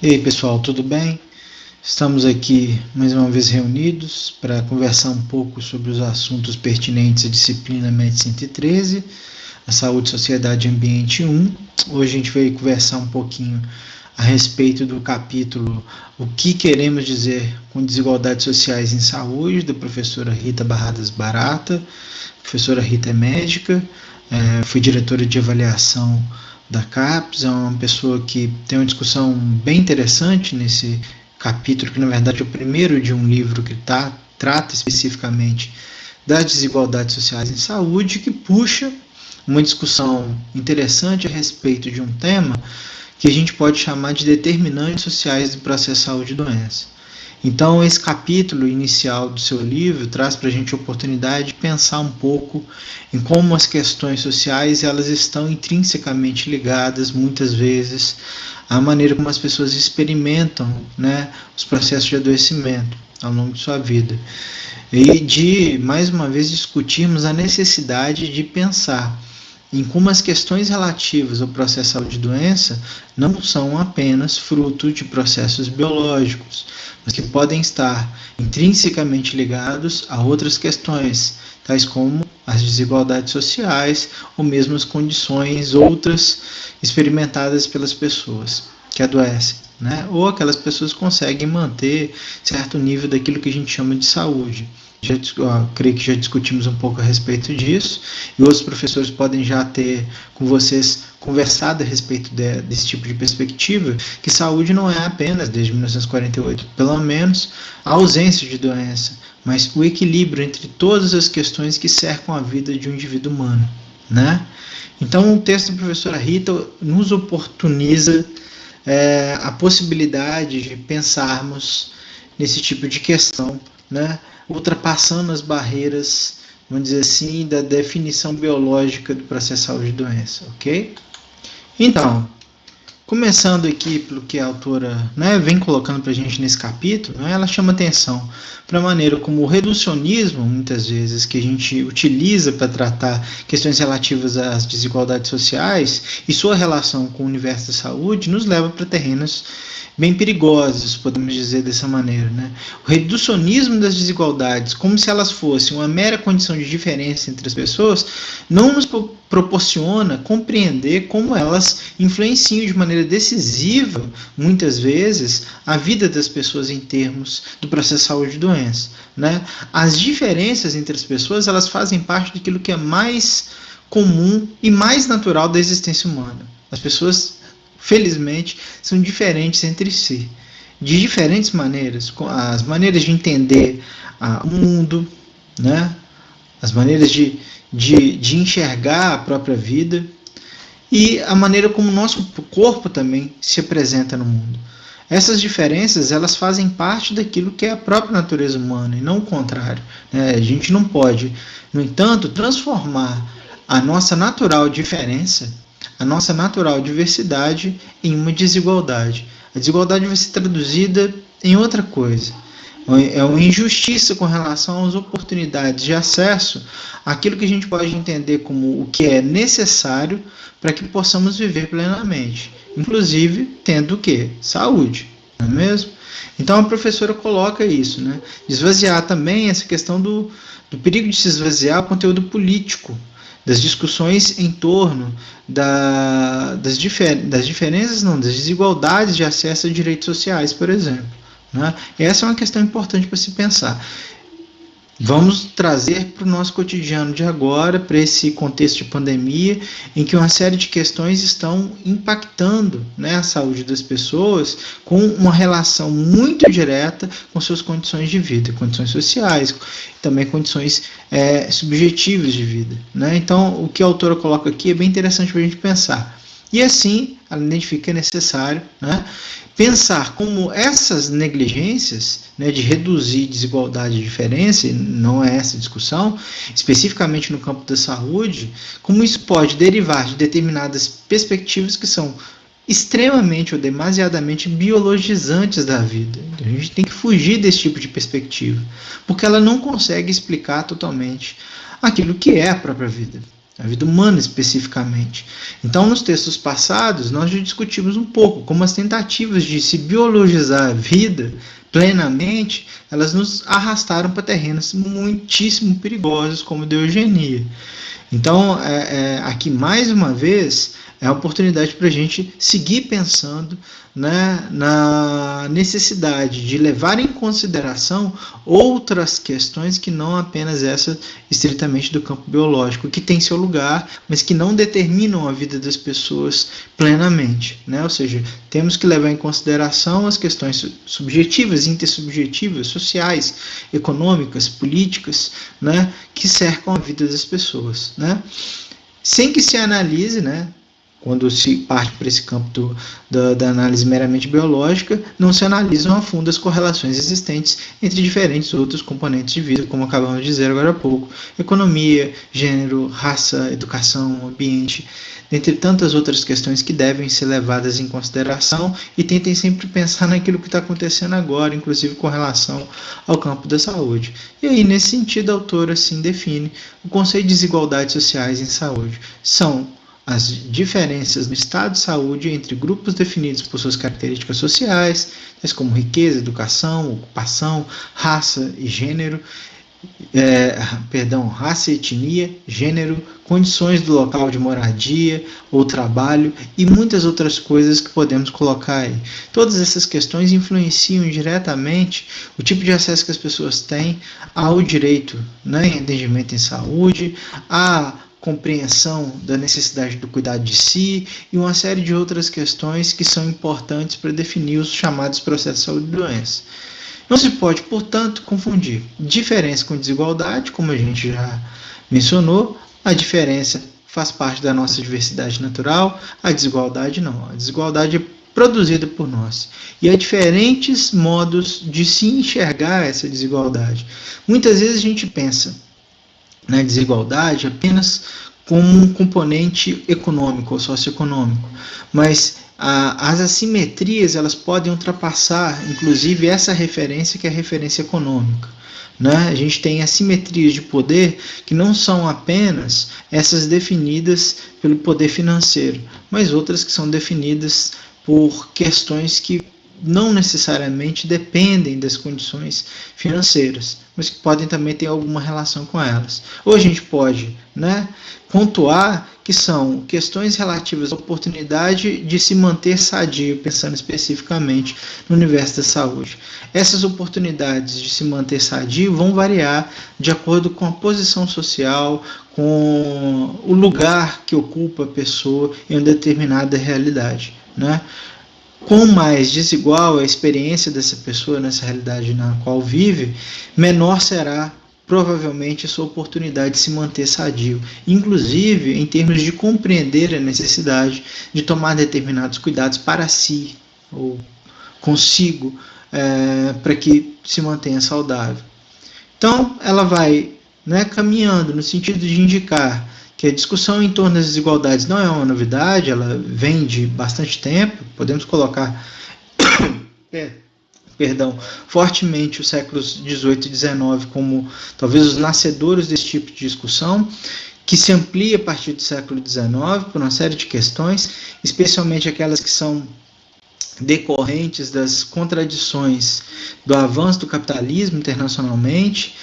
E aí, pessoal, tudo bem? Estamos aqui mais uma vez reunidos para conversar um pouco sobre os assuntos pertinentes à disciplina MED 113, a Saúde, Sociedade e Ambiente 1. Hoje a gente vai conversar um pouquinho a respeito do capítulo O que queremos dizer com desigualdades sociais em saúde, da professora Rita Barradas Barata. A professora Rita é médica, foi diretora de avaliação da CAPES, é uma pessoa que tem uma discussão bem interessante nesse capítulo, que na verdade é o primeiro de um livro que trata especificamente das desigualdades sociais em saúde, que puxa uma discussão interessante a respeito de um tema que a gente pode chamar de determinantes sociais do processo de saúde e doença. Então, esse capítulo inicial do seu livro traz para a gente a oportunidade de pensar um pouco em como as questões sociais elas estão intrinsecamente ligadas, muitas vezes, à maneira como as pessoas experimentam, né, os processos de adoecimento ao longo de sua vida. E de, mais uma vez, discutirmos a necessidade de pensar em como as questões relativas ao processo de saúde e doença não são apenas fruto de processos biológicos, mas que podem estar intrinsecamente ligados a outras questões, tais como as desigualdades sociais ou mesmo as condições outras experimentadas pelas pessoas que adoecem, né? Ou aquelas pessoas que conseguem manter certo nível daquilo que a gente chama de saúde. Creio que já discutimos um pouco a respeito disso, e outros professores podem já ter com vocês conversado a respeito desse tipo de perspectiva, que saúde não é apenas, desde 1948, pelo menos, a ausência de doença, mas o equilíbrio entre todas as questões que cercam a vida de um indivíduo humano, né? Então, o texto da professora Rita nos oportuniza a possibilidade de pensarmos nesse tipo de questão, né? Ultrapassando as barreiras, vamos dizer assim, da definição biológica do processo de saúde e doença, ok? Então, começando aqui pelo que a autora, né, vem colocando para a gente nesse capítulo, né, ela chama atenção para a maneira como o reducionismo, muitas vezes, que a gente utiliza para tratar questões relativas às desigualdades sociais e sua relação com o universo da saúde, nos leva para terrenos bem perigosos, podemos dizer dessa maneira, né? O reducionismo das desigualdades, como se elas fossem uma mera condição de diferença entre as pessoas, não nos proporciona compreender como elas influenciam de maneira decisiva, muitas vezes, a vida das pessoas em termos do processo de saúde e doença, né? As diferenças entre as pessoas, elas fazem parte daquilo que é mais comum e mais natural da existência humana. As pessoas, felizmente, são diferentes entre si, de diferentes maneiras, as maneiras de entender o mundo, né? As maneiras de enxergar a própria vida e a maneira como o nosso corpo também se apresenta no mundo. Essas diferenças, elas fazem parte daquilo que é a própria natureza humana e não o contrário, né? A gente não pode, no entanto, transformar a nossa natural diferença, a nossa natural diversidade em uma desigualdade. A desigualdade vai ser traduzida em outra coisa. É uma injustiça com relação às oportunidades de acesso àquilo que a gente pode entender como o que é necessário para que possamos viver plenamente, inclusive tendo o quê? Saúde, não é mesmo? Então a professora coloca isso, né? Esvaziar também essa questão do perigo de se esvaziar o conteúdo político, das discussões em torno das diferenças, não, das desigualdades de acesso a direitos sociais, por exemplo, né? Essa é uma questão importante para se pensar. Vamos trazer para o nosso cotidiano de agora, para esse contexto de pandemia, em que uma série de questões estão impactando, né, a saúde das pessoas com uma relação muito direta com suas condições de vida, condições sociais, também condições subjetivas de vida, né? Então, o que a autora coloca aqui é bem interessante para a gente pensar. E assim, ela identifica necessário, né, pensar como essas negligências, né, de reduzir desigualdade e diferença, e não é essa discussão, especificamente no campo da saúde, como isso pode derivar de determinadas perspectivas que são extremamente ou demasiadamente biologizantes da vida. A gente tem que fugir desse tipo de perspectiva, porque ela não consegue explicar totalmente aquilo que é a própria vida. a vida humana especificamente. Então, nos textos passados, nós já discutimos um pouco como as tentativas de se biologizar a vida plenamente, elas nos arrastaram para terrenos muitíssimo perigosos, como a eugenia. Então, aqui mais uma vez, é a oportunidade para a gente seguir pensando, né, na necessidade de levar em consideração outras questões que não apenas essa estritamente do campo biológico, que tem seu lugar, mas que não determinam a vida das pessoas plenamente, né? Ou seja, temos que levar em consideração as questões subjetivas, intersubjetivas, sociais, econômicas, políticas, né, que cercam a vida das pessoas, né? Sem que se analise, né, quando se parte para esse campo da análise meramente biológica, não se analisam a fundo as correlações existentes entre diferentes outros componentes de vida, como acabamos de dizer agora há pouco: economia, gênero, raça, educação, ambiente, dentre tantas outras questões que devem ser levadas em consideração, e tentem sempre pensar naquilo que está acontecendo agora, inclusive com relação ao campo da saúde. E aí, nesse sentido, a autora assim define o conceito de desigualdades sociais em saúde. São as diferenças no estado de saúde entre grupos definidos por suas características sociais, tais como riqueza, educação, ocupação, raça e gênero, raça e etnia, gênero, condições do local de moradia ou trabalho e muitas outras coisas que podemos colocar aí. Todas essas questões influenciam diretamente o tipo de acesso que as pessoas têm ao direito, né, em atendimento em saúde, a compreensão da necessidade do cuidado de si e uma série de outras questões que são importantes para definir os chamados processos de saúde e doença. Não se pode, portanto, confundir diferença com desigualdade, como a gente já mencionou. A diferença faz parte da nossa diversidade natural, a desigualdade não. A desigualdade é produzida por nós. E há diferentes modos de se enxergar essa desigualdade. Muitas vezes a gente pensa na desigualdade apenas como um componente econômico ou socioeconômico, mas as assimetrias elas podem ultrapassar, inclusive, essa referência que é a referência econômica. Né? A gente tem assimetrias de poder que não são apenas essas definidas pelo poder financeiro, mas outras que são definidas por questões que não necessariamente dependem das condições financeiras, mas que podem também ter alguma relação com elas. Ou a gente pode, né, pontuar que são questões relativas à oportunidade de se manter sadio, pensando especificamente no universo da saúde. Essas oportunidades de se manter sadio vão variar de acordo com a posição social, com o lugar que ocupa a pessoa em uma determinada realidade, né? Quanto mais desigual a experiência dessa pessoa nessa realidade na qual vive, menor será provavelmente a sua oportunidade de se manter sadio, inclusive em termos de compreender a necessidade de tomar determinados cuidados para si ou consigo, para que se mantenha saudável. Então, ela vai, né, caminhando no sentido de indicar que a discussão em torno das desigualdades não é uma novidade, ela vem de bastante tempo. Podemos colocar fortemente os séculos XVIII e XIX como talvez os nascedores desse tipo de discussão, que se amplia a partir do século XIX por uma série de questões, especialmente aquelas que são decorrentes das contradições do avanço do capitalismo internacionalmente,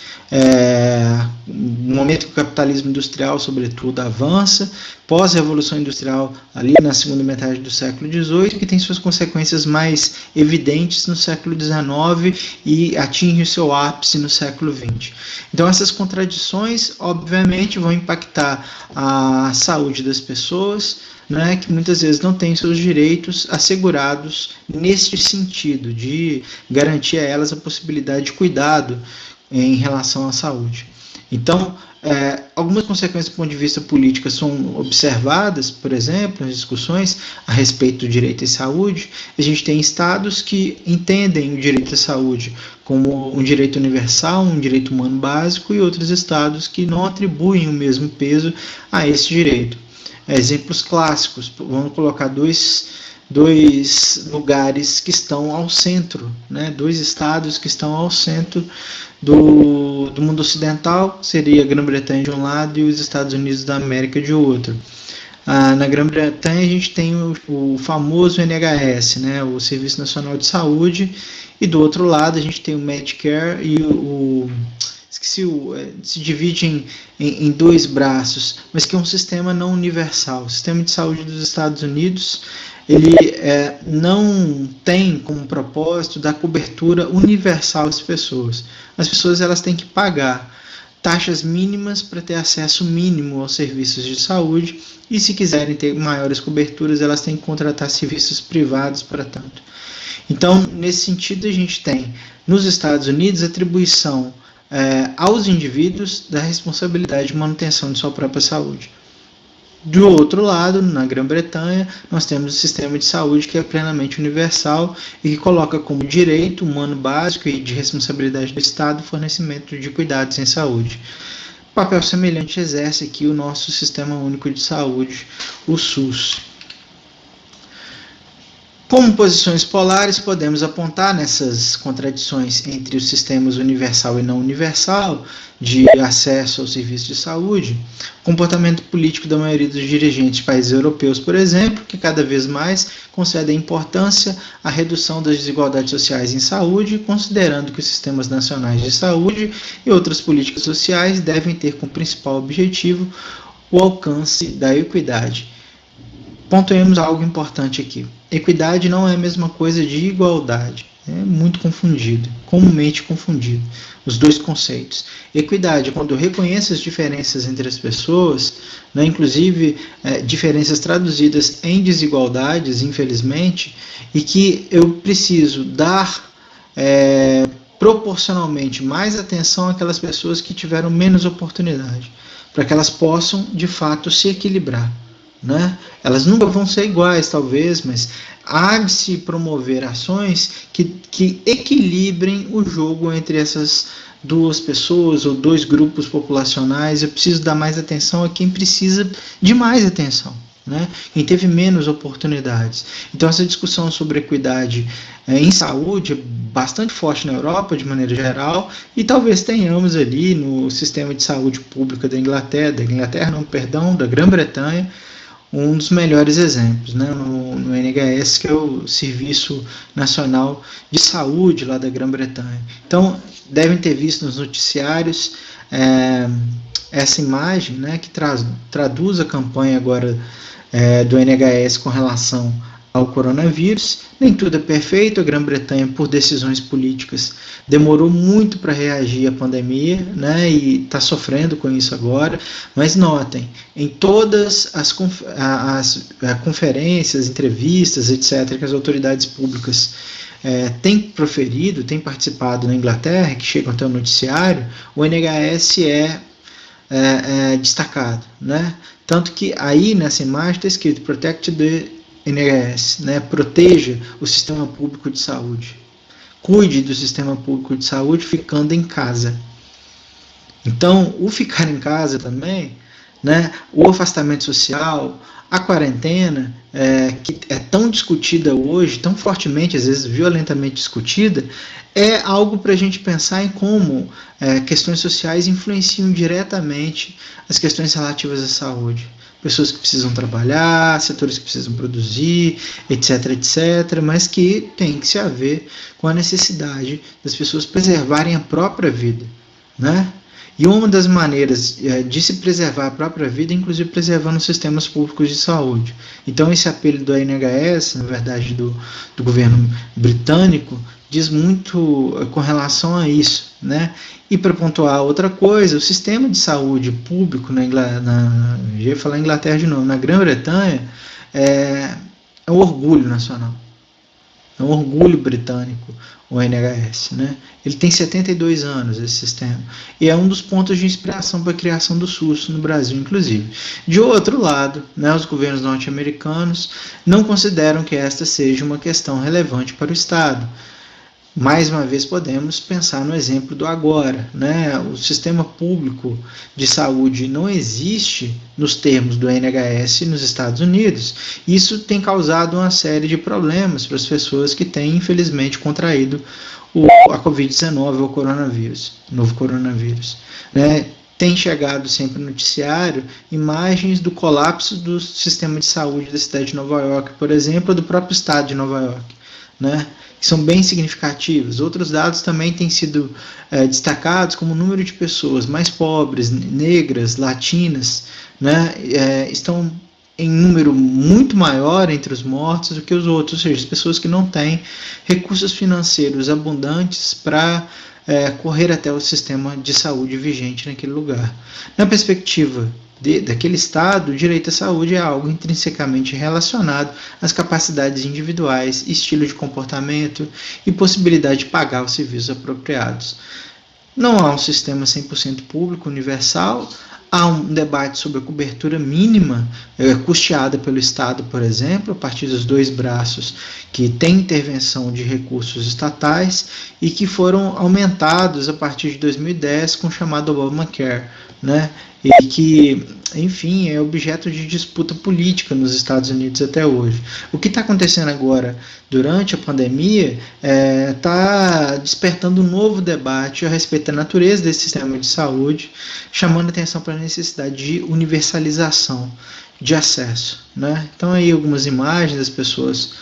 no momento que o capitalismo industrial, sobretudo, avança, pós-revolução industrial, ali na segunda metade do século XVIII, que tem suas consequências mais evidentes no século XIX e atinge o seu ápice no século XX. Então, essas contradições, obviamente, vão impactar a saúde das pessoas, né, que muitas vezes não têm seus direitos assegurados neste sentido, de garantir a elas a possibilidade de cuidado em relação à saúde. Então, algumas consequências do ponto de vista político são observadas, por exemplo, nas discussões a respeito do direito à saúde. A gente tem estados que entendem o direito à saúde como um direito universal, um direito humano básico, e outros estados que não atribuem o mesmo peso a esse direito. Exemplos clássicos, vamos colocar dois dois lugares que estão ao centro, né? Dois estados que estão ao centro do mundo ocidental, seria a Grã-Bretanha de um lado e os Estados Unidos da América de outro. Na Grã-Bretanha a gente tem o famoso NHS, né, o Serviço Nacional de Saúde, e do outro lado a gente tem o Medicare e se divide em dois braços, mas que é um sistema não universal. O sistema de saúde dos Estados Unidos, ele não tem como propósito dar cobertura universal às pessoas. As pessoas elas têm que pagar taxas mínimas para ter acesso mínimo aos serviços de saúde, e se quiserem ter maiores coberturas, elas têm que contratar serviços privados para tanto. Então, nesse sentido, a gente tem, nos Estados Unidos, atribuição aos indivíduos da responsabilidade de manutenção de sua própria saúde. Do outro lado, na Grã-Bretanha, nós temos o sistema de saúde que é plenamente universal e que coloca como direito humano básico e de responsabilidade do Estado o fornecimento de cuidados em saúde. Papel semelhante exerce aqui o nosso Sistema Único de Saúde, o SUS. Como posições polares, podemos apontar nessas contradições entre os sistemas universal e não universal de acesso ao serviço de saúde, o comportamento político da maioria dos dirigentes de países europeus, por exemplo, que cada vez mais concedem importância à redução das desigualdades sociais em saúde, considerando que os sistemas nacionais de saúde e outras políticas sociais devem ter como principal objetivo o alcance da equidade. Pontuemos algo importante aqui. Equidade não é a mesma coisa de igualdade. É muito confundido, comumente confundido, os dois conceitos. Equidade é quando eu reconheço as diferenças entre as pessoas, né, inclusive diferenças traduzidas em desigualdades, infelizmente, e que eu preciso dar proporcionalmente mais atenção àquelas pessoas que tiveram menos oportunidade, para que elas possam, de fato, se equilibrar. Né? Elas nunca vão ser iguais, talvez, mas há de se promover ações que equilibrem o jogo entre essas duas pessoas ou dois grupos populacionais. Eu preciso dar mais atenção a quem precisa de mais atenção, né? Quem teve menos oportunidades. Então, essa discussão sobre equidade em saúde é bastante forte na Europa, de maneira geral, e talvez tenhamos ali no sistema de saúde pública da Grã-Bretanha, um dos melhores exemplos, né, no NHS, que é o Serviço Nacional de Saúde lá da Grã-Bretanha. Então, devem ter visto nos noticiários essa imagem, né, que traduz a campanha agora do NHS com relação ao coronavírus. Nem tudo é perfeito. A Grã-Bretanha, por decisões políticas, demorou muito para reagir à pandemia, né, e está sofrendo com isso agora. Mas notem, em todas as conferências, entrevistas, etc., que as autoridades públicas têm proferido, têm participado na Inglaterra, que chegam até o noticiário, o NHS é destacado, né? Tanto que aí nessa imagem está escrito Protect the NHS, né? Proteja o sistema público de saúde. Cuide do sistema público de saúde ficando em casa. Então, o ficar em casa também, né? O afastamento social, a quarentena, que é tão discutida hoje, tão fortemente, às vezes violentamente discutida, é algo para a gente pensar em como questões sociais influenciam diretamente as questões relativas à saúde. Pessoas que precisam trabalhar, setores que precisam produzir, etc., etc., mas que tem que se haver com a necessidade das pessoas preservarem a própria vida, né? E uma das maneiras de se preservar a própria vida é, inclusive, preservando os sistemas públicos de saúde. Então, esse apelo do NHS, na verdade, do governo britânico, diz muito com relação a isso, né? E para pontuar outra coisa, o sistema de saúde público eu ia falar Inglaterra de novo, na Grã-Bretanha, é um orgulho nacional. É um orgulho britânico, o NHS, né? Ele tem 72 anos, esse sistema, e é um dos pontos de inspiração para a criação do SUS no Brasil, inclusive. De outro lado, né, os governos norte-americanos não consideram que esta seja uma questão relevante para o Estado. Mais uma vez podemos pensar no exemplo do agora, né? O sistema público de saúde não existe nos termos do NHS nos Estados Unidos. Isso tem causado uma série de problemas para as pessoas que têm, infelizmente, contraído a Covid-19, o coronavírus, o novo coronavírus, né? Tem chegado sempre no noticiário imagens do colapso do sistema de saúde da cidade de Nova York, por exemplo, ou do próprio estado de Nova York, né? Que são bem significativos. Outros dados também têm sido destacados, como o número de pessoas mais pobres, negras, latinas, né? Estão em número muito maior entre os mortos do que os outros, ou seja, as pessoas que não têm recursos financeiros abundantes para correr até o sistema de saúde vigente naquele lugar. Na perspectiva daquele estado, o direito à saúde é algo intrinsecamente relacionado às capacidades individuais, estilo de comportamento e possibilidade de pagar os serviços apropriados. Não há um sistema 100% público, universal. Há um debate sobre a cobertura mínima custeada pelo Estado, por exemplo, a partir dos dois braços que tem intervenção de recursos estatais e que foram aumentados a partir de 2010 com o chamado Obamacare, né? E que, enfim, é objeto de disputa política nos Estados Unidos até hoje. O que está acontecendo agora durante a pandemia está despertando um novo debate a respeito da natureza desse sistema de saúde, chamando atenção para a necessidade de universalização de acesso, né? Então aí algumas imagens das pessoas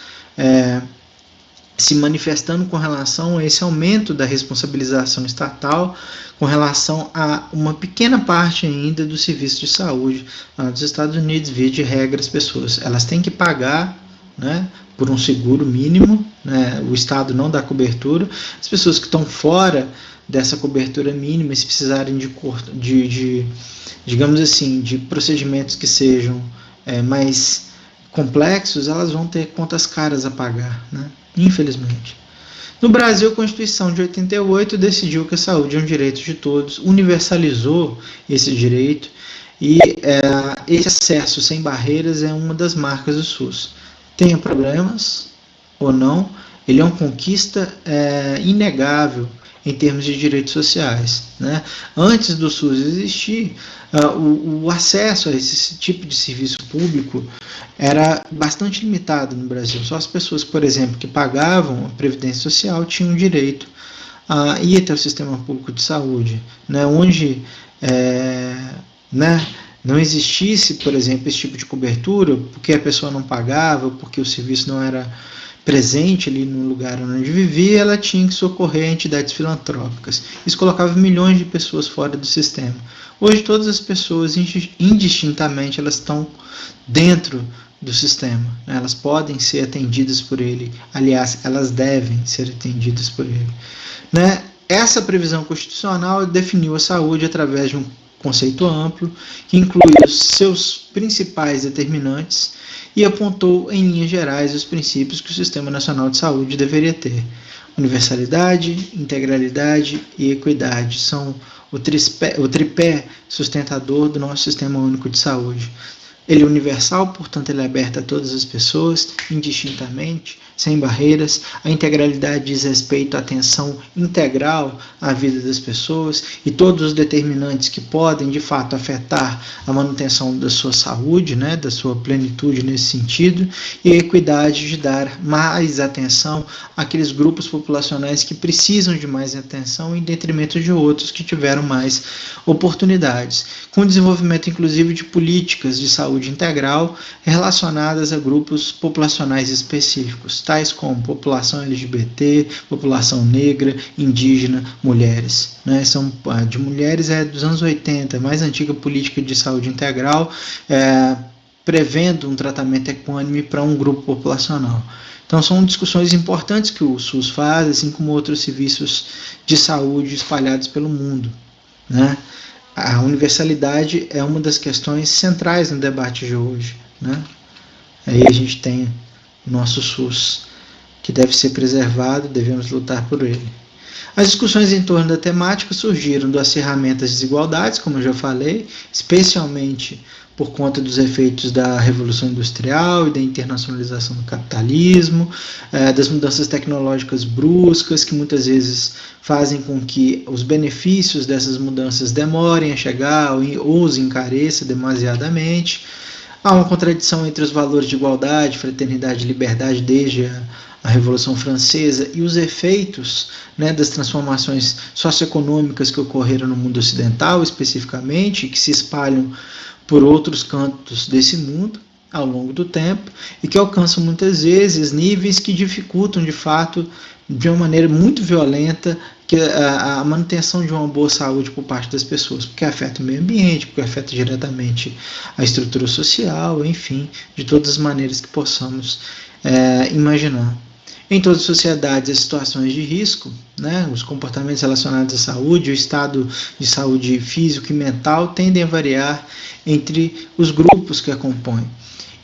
se manifestando com relação a esse aumento da responsabilização estatal com relação a uma pequena parte ainda do serviço de saúde dos Estados Unidos. Via de regra, as pessoas elas têm que pagar, né, por um seguro mínimo, né, o Estado não dá cobertura. As pessoas que estão fora dessa cobertura mínima, se precisarem de digamos assim, de procedimentos que sejam mais complexos, elas vão ter contas caras a pagar, né? Infelizmente. No Brasil, a Constituição de 88 decidiu que a saúde é um direito de todos, universalizou esse direito e esse acesso sem barreiras é uma das marcas do SUS. Tenha problemas ou não, ele é uma conquista inegável em termos de direitos sociais, né? Antes do SUS existir, o acesso a esse tipo de serviço público era bastante limitado no Brasil. Só as pessoas, por exemplo, que pagavam a Previdência Social tinham direito a ir até o sistema público de saúde, né? Onde não existisse, por exemplo, esse tipo de cobertura, porque a pessoa não pagava, porque o serviço não era presente ali no lugar onde vivia, ela tinha que socorrer a entidades filantrópicas. Isso colocava milhões de pessoas fora do sistema. Hoje, todas as pessoas, indistintamente, elas estão dentro do sistema, né? Elas podem ser atendidas por ele, aliás, elas devem ser atendidas por ele, né? Essa previsão constitucional definiu a saúde através de um conceito amplo, que inclui os seus principais determinantes e apontou em linhas gerais os princípios que o Sistema Nacional de Saúde deveria ter. Universalidade, integralidade e equidade são o tripé sustentador do nosso Sistema Único de Saúde. Ele é universal, portanto ele é aberto a todas as pessoas, indistintamente, sem barreiras. A integralidade diz respeito à atenção integral à vida das pessoas e todos os determinantes que podem, de fato, afetar a manutenção da sua saúde, né, da sua plenitude nesse sentido. E a equidade de dar mais atenção àqueles grupos populacionais que precisam de mais atenção em detrimento de outros que tiveram mais oportunidades. Com o desenvolvimento, inclusive, de políticas de saúde integral relacionadas a grupos populacionais específicos, tais como população LGBT, população negra, indígena, mulheres. Né? De mulheres dos anos 80, a mais antiga política de saúde integral, prevendo um tratamento equânime para um grupo populacional. Então, são discussões importantes que o SUS faz, assim como outros serviços de saúde espalhados pelo mundo, né? A universalidade é uma das questões centrais no debate de hoje, né? Aí a gente tem o nosso SUS, que deve ser preservado, devemos lutar por ele. As discussões em torno da temática surgiram do acirramento das desigualdades, como eu já falei, especialmente por conta dos efeitos da Revolução Industrial e da internacionalização do capitalismo, das mudanças tecnológicas bruscas, que muitas vezes fazem com que os benefícios dessas mudanças demorem a chegar ou os encareça demasiadamente. Há uma contradição entre os valores de igualdade, fraternidade e liberdade desde a Revolução Francesa e os efeitos, né, das transformações socioeconômicas que ocorreram no mundo ocidental, especificamente, que se espalham por outros cantos desse mundo ao longo do tempo e que alcançam muitas vezes níveis que dificultam, de fato, de uma maneira muito violenta, a manutenção de uma boa saúde por parte das pessoas, porque afeta o meio ambiente, porque afeta diretamente a estrutura social, enfim, de todas as maneiras que possamos imaginar. Em todas as sociedades, as situações de risco, né, os comportamentos relacionados à saúde, o estado de saúde físico e mental tendem a variar entre os grupos que a compõem.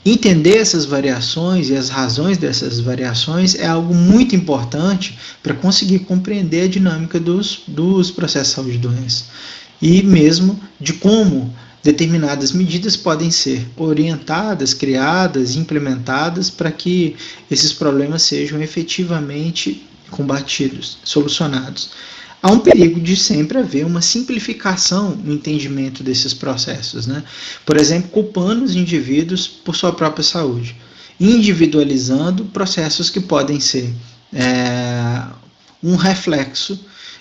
Entender essas variações e as razões dessas variações é algo muito importante para conseguir compreender a dinâmica dos processos de saúde e doença e mesmo de como determinadas medidas podem ser orientadas, criadas, implementadas para que esses problemas sejam efetivamente combatidos, solucionados. Há um perigo de sempre haver uma simplificação no entendimento desses processos, né? Por exemplo, culpando os indivíduos por sua própria saúde, individualizando processos que podem ser um reflexo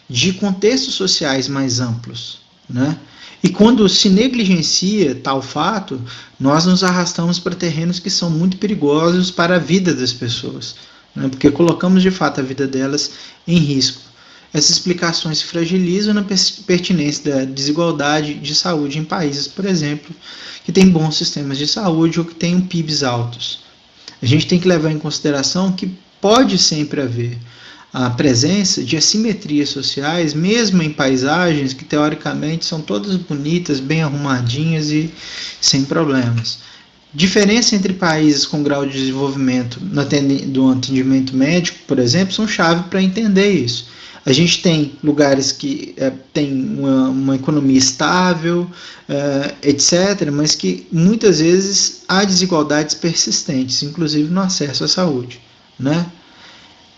de contextos sociais mais amplos, né? E quando se negligencia tal fato, nós nos arrastamos para terrenos que são muito perigosos para a vida das pessoas, né? Porque colocamos de fato a vida delas em risco. Essas explicações se fragilizam na pertinência da desigualdade de saúde em países, por exemplo, que têm bons sistemas de saúde ou que têm PIBs altos. A gente tem que levar em consideração que pode sempre haver a presença de assimetrias sociais, mesmo em paisagens que teoricamente são todas bonitas, bem arrumadinhas e sem problemas. Diferença entre países com grau de desenvolvimento do atendimento médico, por exemplo, são chave para entender isso. A gente tem lugares que têm uma economia estável, etc., mas que muitas vezes há desigualdades persistentes, inclusive no acesso à saúde, né?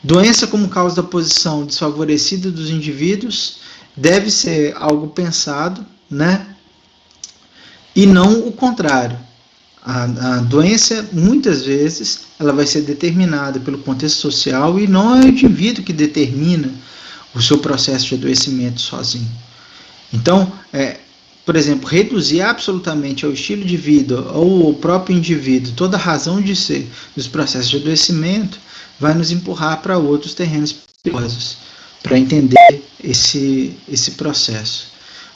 Doença como causa da posição desfavorecida dos indivíduos deve ser algo pensado, né? E não o contrário. A doença, muitas vezes, ela vai ser determinada pelo contexto social e não é o indivíduo que determina o seu processo de adoecimento sozinho. Então, por exemplo, reduzir absolutamente ao estilo de vida ou ao próprio indivíduo toda a razão de ser dos processos de adoecimento vai nos empurrar para outros terrenos perigosos, para entender esse processo.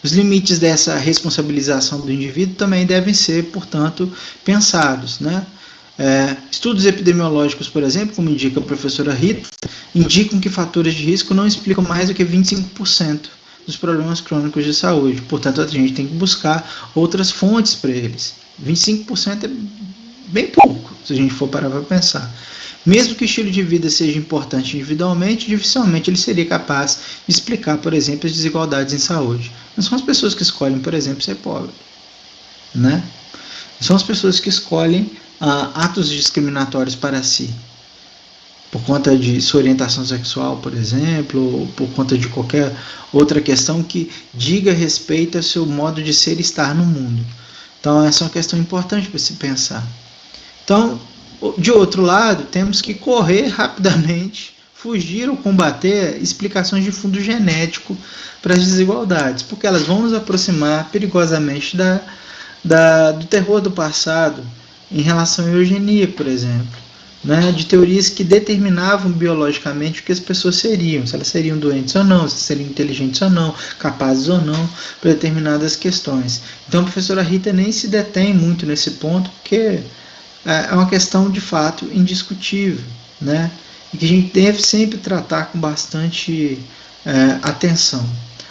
Os limites dessa responsabilização do indivíduo também devem ser, portanto, pensados, né? Estudos epidemiológicos, por exemplo, como indica a professora Rita, indicam que fatores de risco não explicam mais do que 25% dos problemas crônicos de saúde. Portanto, a gente tem que buscar outras fontes para eles. 25% é bem pouco, se a gente for parar para pensar. Mesmo que o estilo de vida seja importante individualmente, dificilmente ele seria capaz de explicar, por exemplo, as desigualdades em saúde. Não são as pessoas que escolhem, por exemplo, ser pobre, né? São as pessoas que escolhem atos discriminatórios para si, por conta de sua orientação sexual, por exemplo, ou por conta de qualquer outra questão que diga respeito ao seu modo de ser e estar no mundo. Então, essa é uma questão importante para se pensar. Então, de outro lado, temos que correr rapidamente, fugir ou combater explicações de fundo genético para as desigualdades, porque elas vão nos aproximar perigosamente do terror do passado em relação à eugenia, por exemplo, né, de teorias que determinavam biologicamente o que as pessoas seriam, se elas seriam doentes ou não, se seriam inteligentes ou não, capazes ou não, para determinadas questões. Então a professora Rita nem se detém muito nesse ponto, porque é uma questão de fato indiscutível, né, e que a gente deve sempre tratar com bastante atenção.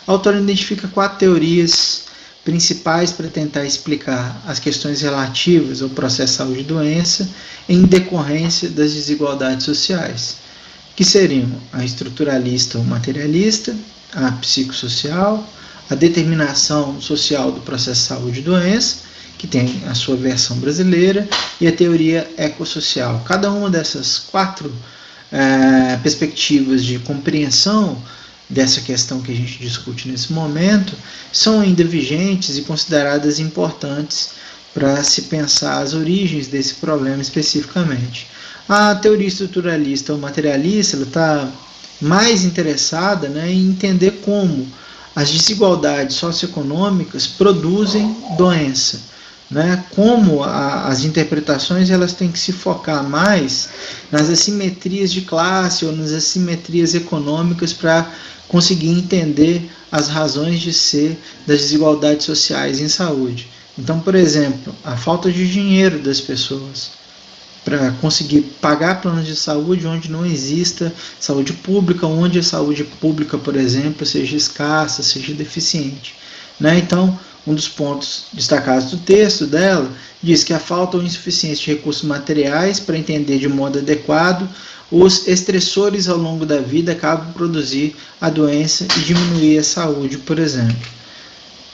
A autora identifica 4 teorias principais para tentar explicar as questões relativas ao processo de saúde e doença em decorrência das desigualdades sociais, que seriam a estruturalista ou materialista, a psicossocial, a determinação social do processo de saúde e doença que tem a sua versão brasileira, e a teoria ecossocial. Cada uma dessas 4 perspectivas de compreensão dessa questão que a gente discute nesse momento são ainda vigentes e consideradas importantes para se pensar as origens desse problema especificamente. A teoria estruturalista ou materialista está mais interessada, né, em entender como as desigualdades socioeconômicas produzem doença, né, como as interpretações elas têm que se focar mais nas assimetrias de classe ou nas assimetrias econômicas para conseguir entender as razões de ser das desigualdades sociais em saúde. Então, por exemplo, a falta de dinheiro das pessoas para conseguir pagar planos de saúde onde não exista saúde pública, onde a saúde pública, por exemplo, seja escassa, seja deficiente, né? Então, um dos pontos destacados do texto dela diz que a falta ou insuficiência de recursos materiais para entender de modo adequado os estressores ao longo da vida acabam por produzir a doença e diminuir a saúde, por exemplo.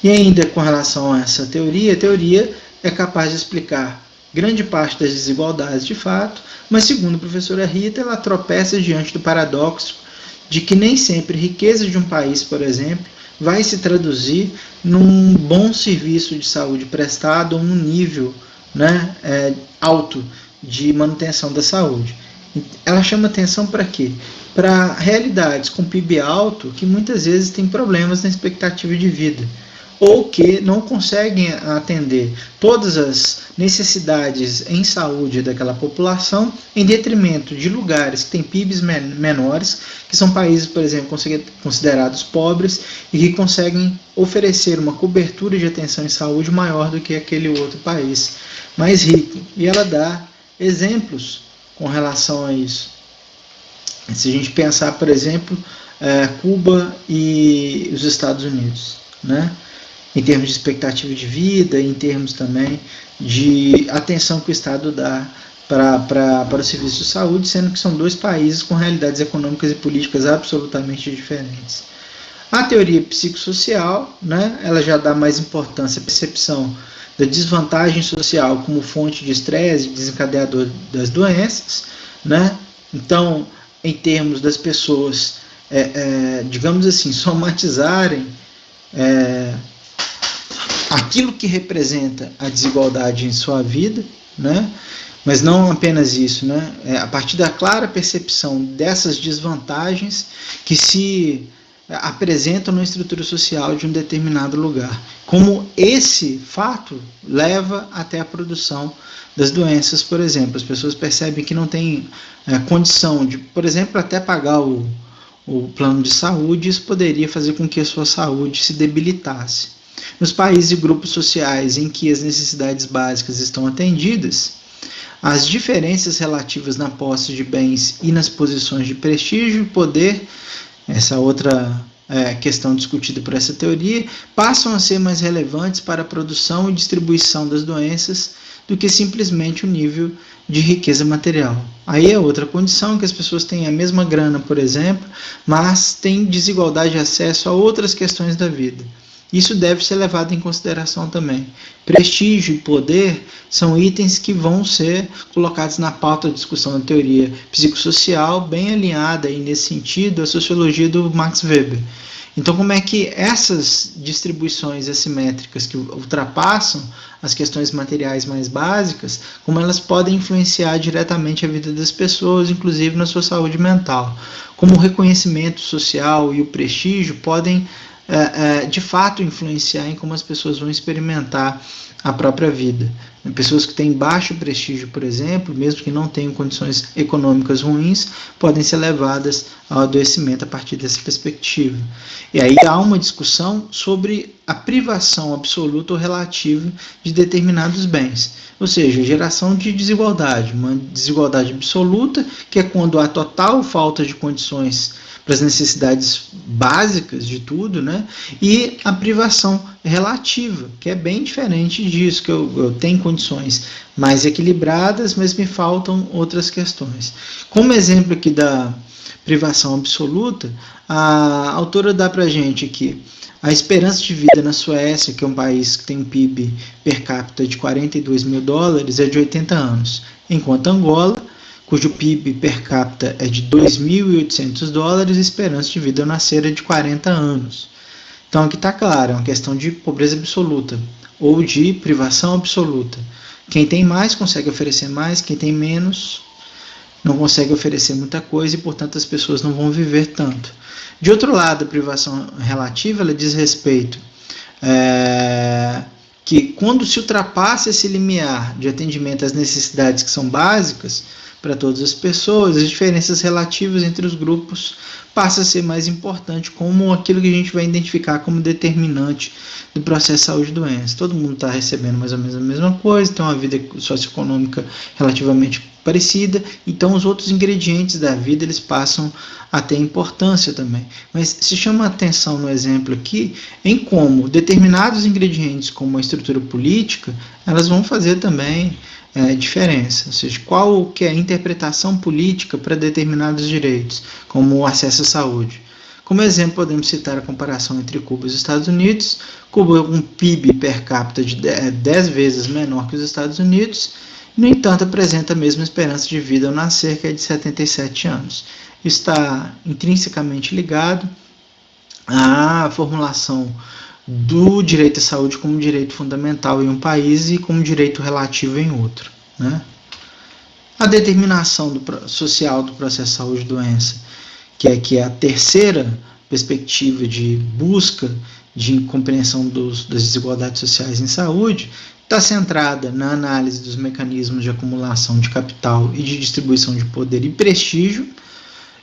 E ainda com relação a essa teoria, a teoria é capaz de explicar grande parte das desigualdades de fato, mas segundo a professora Rita, ela tropeça diante do paradoxo de que nem sempre a riqueza de um país, por exemplo, vai se traduzir num bom serviço de saúde prestado ou num nível, né, alto de manutenção da saúde. Ela chama atenção para quê? Para realidades com PIB alto que muitas vezes têm problemas na expectativa de vida, ou que não conseguem atender todas as necessidades em saúde daquela população, em detrimento de lugares que têm PIBs menores, que são países, por exemplo, considerados pobres, e que conseguem oferecer uma cobertura de atenção em saúde maior do que aquele outro país mais rico. E ela dá exemplos com relação a isso. Se a gente pensar, por exemplo, Cuba e os Estados Unidos, né? Em termos de expectativa de vida, em termos também de atenção que o Estado dá para o serviço de saúde, sendo que são 2 países com realidades econômicas e políticas absolutamente diferentes. A teoria psicossocial, né, ela já dá mais importância à percepção da desvantagem social como fonte de estresse e desencadeador das doenças, né? Então, em termos das pessoas, digamos assim, somatizarem aquilo que representa a desigualdade em sua vida, né? Mas não apenas isso, né? A partir da clara percepção dessas desvantagens que se apresentam na estrutura social de um determinado lugar. Como esse fato leva até a produção das doenças, por exemplo. As pessoas percebem que não têm condição de, por exemplo, até pagar o plano de saúde, isso poderia fazer com que a sua saúde se debilitasse. Nos países e grupos sociais em que as necessidades básicas estão atendidas, as diferenças relativas na posse de bens e nas posições de prestígio e poder, essa outra questão discutida por essa teoria, passam a ser mais relevantes para a produção e distribuição das doenças do que simplesmente o nível de riqueza material. Aí é outra condição, que as pessoas têm a mesma grana, por exemplo, mas têm desigualdade de acesso a outras questões da vida. Isso deve ser levado em consideração também. Prestígio e poder são itens que vão ser colocados na pauta da discussão da teoria psicossocial, bem alinhada aí nesse sentido à sociologia do Max Weber. Então, como é que essas distribuições assimétricas que ultrapassam as questões materiais mais básicas, como elas podem influenciar diretamente a vida das pessoas, inclusive na sua saúde mental? Como o reconhecimento social e o prestígio podem de fato influenciar em como as pessoas vão experimentar a própria vida. Pessoas que têm baixo prestígio, por exemplo, mesmo que não tenham condições econômicas ruins, podem ser levadas ao adoecimento a partir dessa perspectiva. E aí há uma discussão sobre a privação absoluta ou relativa de determinados bens, ou seja, geração de desigualdade, uma desigualdade absoluta, que é quando há total falta de condições para as necessidades básicas de tudo, né? E a privação relativa, que é bem diferente disso, que eu tenho condições mais equilibradas, mas me faltam outras questões. Como exemplo aqui privação absoluta, a autora dá para a gente que a esperança de vida na Suécia, que é um país que tem um PIB per capita de 42 mil dólares, é de 80 anos, enquanto Angola, cujo PIB per capita é de 2.800 dólares, a esperança de vida ao nascer é de 40 anos. Então aqui está claro, é uma questão de pobreza absoluta ou de privação absoluta. Quem tem mais consegue oferecer mais, quem tem menos não consegue oferecer muita coisa e, portanto, as pessoas não vão viver tanto. De outro lado, a privação relativa, ela diz respeito que quando se ultrapassa esse limiar de atendimento às necessidades que são básicas para todas as pessoas, as diferenças relativas entre os grupos passa a ser mais importante como aquilo que a gente vai identificar como determinante do processo de saúde e doença. Todo mundo está recebendo mais ou menos a mesma coisa, tem uma vida socioeconômica relativamente parecida, então os outros ingredientes da vida eles passam a ter importância também. Mas se chama a atenção no exemplo aqui em como determinados ingredientes, como a estrutura política, elas vão fazer também diferença, ou seja, qual que é a interpretação política para determinados direitos, como o acesso à saúde. Como exemplo, podemos citar a comparação entre Cuba e os Estados Unidos. Cuba com um PIB per capita de 10 vezes menor que os Estados Unidos, no entanto, apresenta a mesma esperança de vida ao nascer, que é de 77 anos. Está intrinsecamente ligado à formulação do direito à saúde como direito fundamental em um país e como direito relativo em outro. Né? A determinação social do processo de saúde e doença, que é a terceira perspectiva de busca de compreensão das desigualdades sociais em saúde, está centrada na análise dos mecanismos de acumulação de capital e de distribuição de poder e prestígio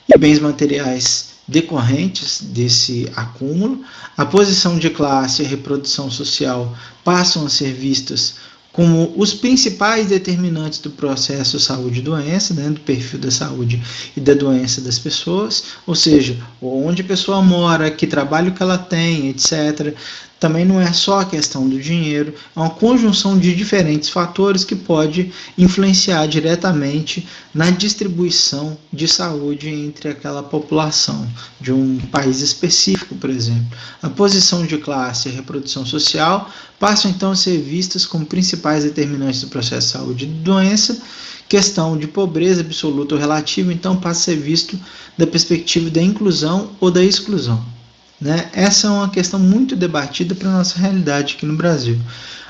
e bens materiais decorrentes desse acúmulo. A posição de classe e a reprodução social passam a ser vistas como os principais determinantes do processo saúde e doença, né, do perfil da saúde e da doença das pessoas, ou seja, onde a pessoa mora, que trabalho que ela tem, etc. Também não é só a questão do dinheiro, é uma conjunção de diferentes fatores que pode influenciar diretamente na distribuição de saúde entre aquela população de um país específico, por exemplo. A posição de classe e a reprodução social passam então a ser vistas como principais determinantes do processo de saúde e doença. Questão de pobreza absoluta ou relativa, então, passa a ser visto da perspectiva da inclusão ou da exclusão. Né? Essa é uma questão muito debatida para a nossa realidade aqui no Brasil.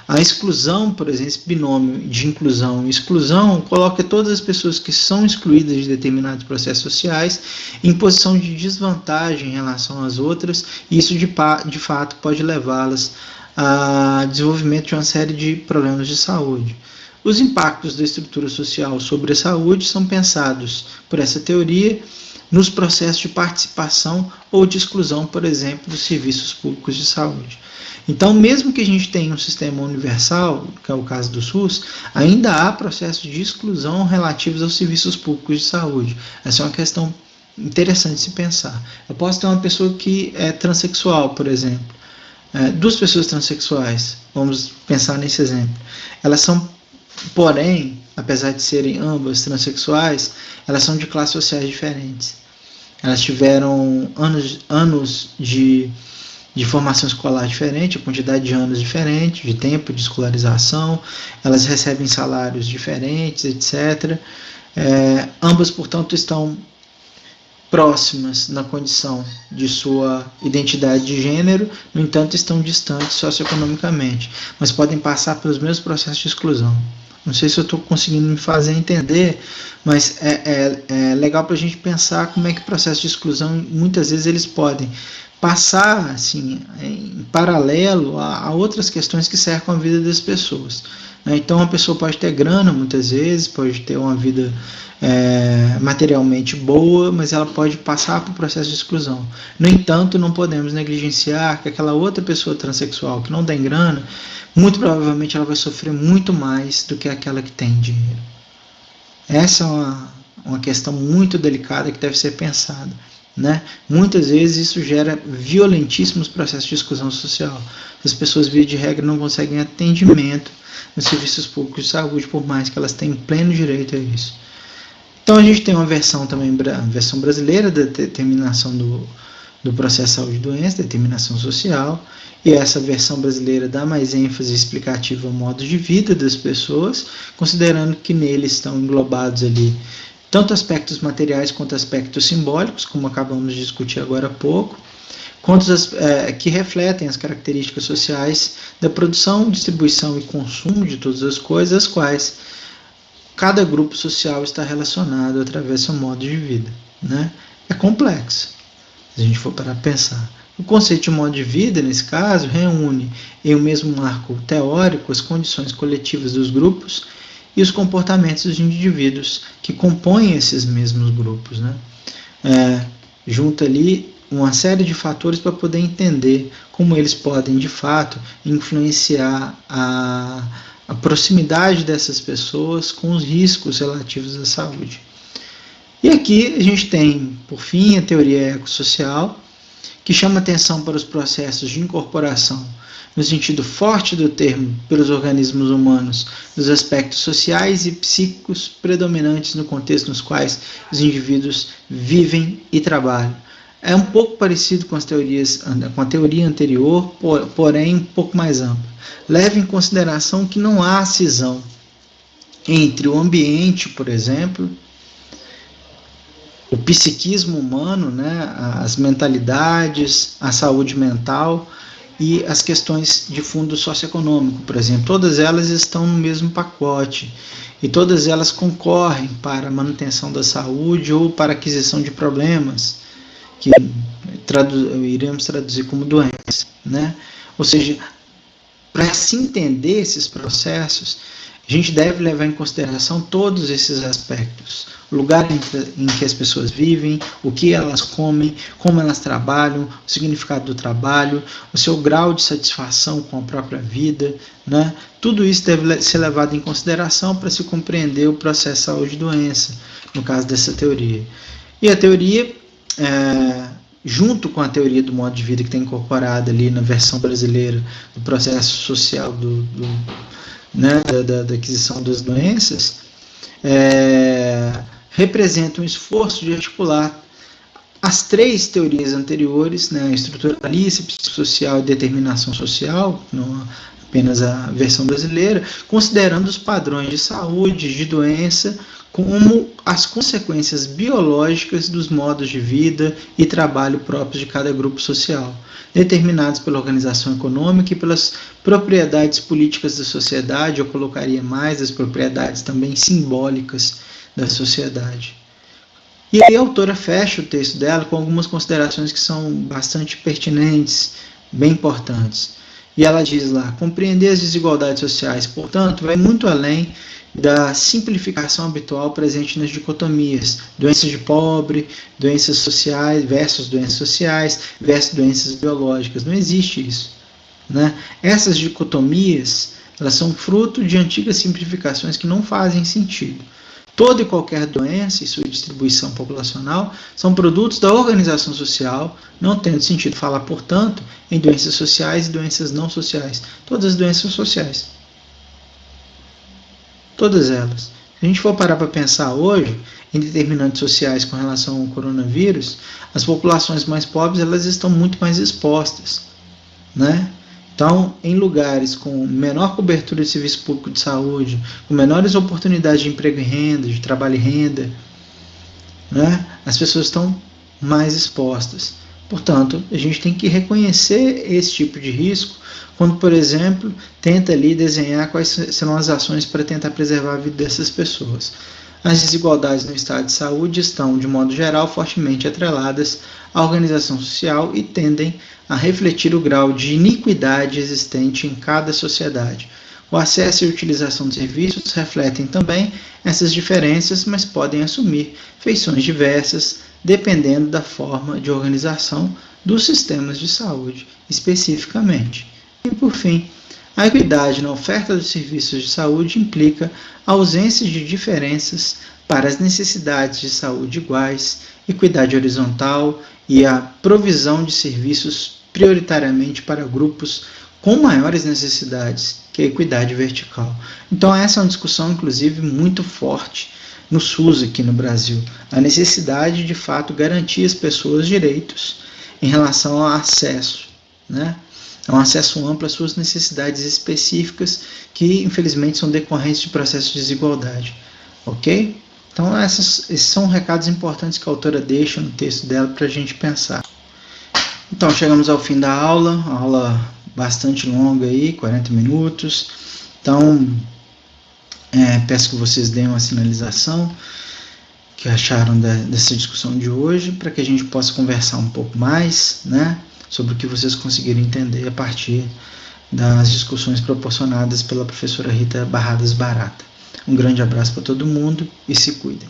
A exclusão, por exemplo, esse binômio de inclusão e exclusão, coloca todas as pessoas que são excluídas de determinados processos sociais em posição de desvantagem em relação às outras, e isso de fato pode levá-las a desenvolvimento de uma série de problemas de saúde. Os impactos da estrutura social sobre a saúde são pensados por essa teoria nos processos de participação ou de exclusão, por exemplo, dos serviços públicos de saúde. Então, mesmo que a gente tenha um sistema universal, que é o caso do SUS, ainda há processos de exclusão relativos aos serviços públicos de saúde. Essa é uma questão interessante de se pensar. Eu posso ter uma pessoa que é transexual, por exemplo. Duas pessoas transexuais, vamos pensar nesse exemplo. Elas são, porém, apesar de serem ambas transexuais, elas são de classes sociais diferentes. Elas tiveram anos de formação escolar diferente, a quantidade de anos diferente, de tempo de escolarização, elas recebem salários diferentes, etc. Ambas, portanto, estão próximas na condição de sua identidade de gênero, no entanto, estão distantes socioeconomicamente, mas podem passar pelos mesmos processos de exclusão. Não sei se eu estou conseguindo me fazer entender, mas é legal para a gente pensar como é que o processo de exclusão, muitas vezes, eles podem passar assim, em paralelo a outras questões que cercam a vida das pessoas. Então, uma pessoa pode ter grana, muitas vezes, pode ter uma vida materialmente boa, mas ela pode passar por processo de exclusão. No entanto, não podemos negligenciar que aquela outra pessoa transexual que não tem grana, muito provavelmente ela vai sofrer muito mais do que aquela que tem dinheiro. Essa é uma questão muito delicada que deve ser pensada. Né? Muitas vezes isso gera violentíssimos processos de exclusão social. As pessoas, via de regra, não conseguem atendimento nos serviços públicos de saúde, por mais que elas tenham pleno direito a isso. Então a gente tem uma versão também, a versão brasileira da determinação do processo saúde e doença, determinação social, e essa versão brasileira dá mais ênfase explicativa ao modo de vida das pessoas, considerando que nele estão englobados ali tanto aspectos materiais quanto aspectos simbólicos, como acabamos de discutir agora há pouco, quanto que refletem as características sociais da produção, distribuição e consumo de todas as coisas, as quais cada grupo social está relacionado através do seu modo de vida. Né? É complexo, se a gente for para pensar. O conceito de modo de vida, nesse caso, reúne em um mesmo marco teórico as condições coletivas dos grupos e os comportamentos dos indivíduos que compõem esses mesmos grupos. Né? Junta ali uma série de fatores para poder entender como eles podem, de fato, influenciar a proximidade dessas pessoas com os riscos relativos à saúde. E aqui a gente tem, por fim, a teoria ecossocial, que chama atenção para os processos de incorporação, no sentido forte do termo, pelos organismos humanos, dos aspectos sociais e psíquicos predominantes no contexto nos quais os indivíduos vivem e trabalham. É um pouco parecido com a teoria anterior, porém um pouco mais ampla. Leve em consideração que não há cisão entre o ambiente, por exemplo, o psiquismo humano, né, as mentalidades, a saúde mental e as questões de fundo socioeconômico, por exemplo. Todas elas estão no mesmo pacote e todas elas concorrem para a manutenção da saúde ou para a aquisição de problemas, que iremos traduzir como doença. Né? Ou seja, para se entender esses processos, a gente deve levar em consideração todos esses aspectos. O lugar em que as pessoas vivem, o que elas comem, como elas trabalham, o significado do trabalho, o seu grau de satisfação com a própria vida. Né? Tudo isso deve ser levado em consideração para se compreender o processo saúde e doença, no caso dessa teoria. E a teoria, junto com a teoria do modo de vida que está incorporada ali na versão brasileira do processo social da aquisição das doenças, representa um esforço de articular as três teorias anteriores, né, estruturalista, psicossocial e determinação social, não apenas a versão brasileira, considerando os padrões de saúde, de doença, como as consequências biológicas dos modos de vida e trabalho próprios de cada grupo social, determinados pela organização econômica e pelas propriedades políticas da sociedade, eu colocaria mais as propriedades também simbólicas da sociedade. E aí a autora fecha o texto dela com algumas considerações que são bastante pertinentes, bem importantes. E ela diz lá, compreender as desigualdades sociais, portanto, vai muito além da simplificação habitual presente nas dicotomias, doenças de pobre, doenças sociais versus doenças biológicas. Não existe isso. Né? Essas dicotomias, elas são fruto de antigas simplificações que não fazem sentido. Toda e qualquer doença e sua distribuição populacional são produtos da organização social, não tendo sentido falar, portanto, em doenças sociais e doenças não sociais. Todas as doenças sociais. Todas elas. Se a gente for parar para pensar hoje em determinantes sociais com relação ao coronavírus, as populações mais pobres elas estão muito mais expostas. Né? Então, em lugares com menor cobertura de serviço público de saúde, com menores oportunidades de emprego e renda, de trabalho e renda, né, as pessoas estão mais expostas. Portanto, a gente tem que reconhecer esse tipo de risco quando, por exemplo, tenta ali desenhar quais serão as ações para tentar preservar a vida dessas pessoas. As desigualdades no estado de saúde estão, de modo geral, fortemente atreladas à organização social e tendem a refletir o grau de iniquidade existente em cada sociedade. O acesso e a utilização de serviços refletem também essas diferenças, mas podem assumir feições diversas, dependendo da forma de organização dos sistemas de saúde, especificamente. E, por fim, a equidade na oferta dos serviços de saúde implica a ausência de diferenças para as necessidades de saúde iguais, equidade horizontal e a provisão de serviços prioritariamente para grupos com maiores necessidades, que é a equidade vertical. Então essa é uma discussão, inclusive, muito forte no SUS aqui no Brasil, a necessidade de fato garantir às pessoas direitos em relação ao acesso, né? Um acesso amplo às suas necessidades específicas que infelizmente são decorrentes de processos de desigualdade, ok? Então esses são recados importantes que a autora deixa no texto dela para a gente pensar. Então chegamos ao fim da aula bastante longa aí, 40 minutos, então peço que vocês deem uma sinalização que acharam dessa discussão de hoje, para que a gente possa conversar um pouco mais, né, sobre o que vocês conseguiram entender a partir das discussões proporcionadas pela professora Rita Barradas Barata. Um grande abraço para todo mundo e se cuidem.